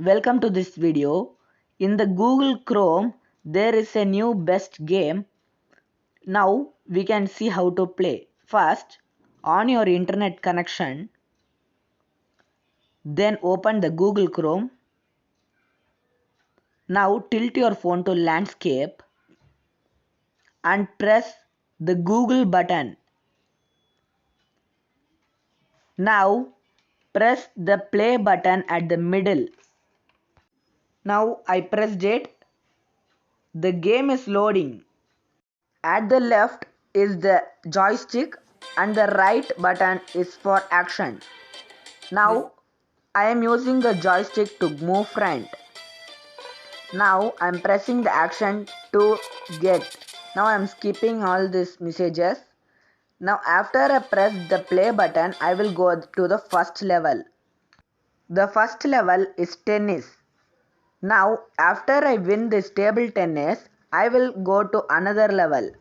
Welcome to this video. In the Google Chrome, there is a new best game. Now we can see how to play. First, on your internet connection, then open the Google Chrome. Now tilt your phone to landscape and press the Google button. Now press the play button at the middle. Now I pressed it. The game is loading. At the left is the joystick and the right button is for action. Now I am using the joystick to move front. Now I am pressing the action to get. Now I am skipping all these messages. Now after I press the play button, I will go to the first level. The first level is tennis. Now after I win this table tennis, I will go to another level.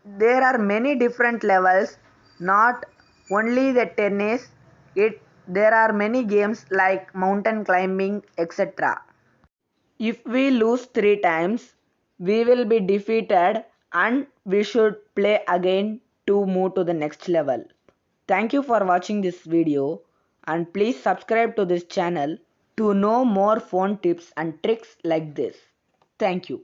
There are many different levels, not only the tennis. There are many games like mountain climbing, etc. If we lose 3 times, we will be defeated and we should play again to move to the next level. Thank you for watching this video and please subscribe to this channel to know more phone tips and tricks like this. Thank you.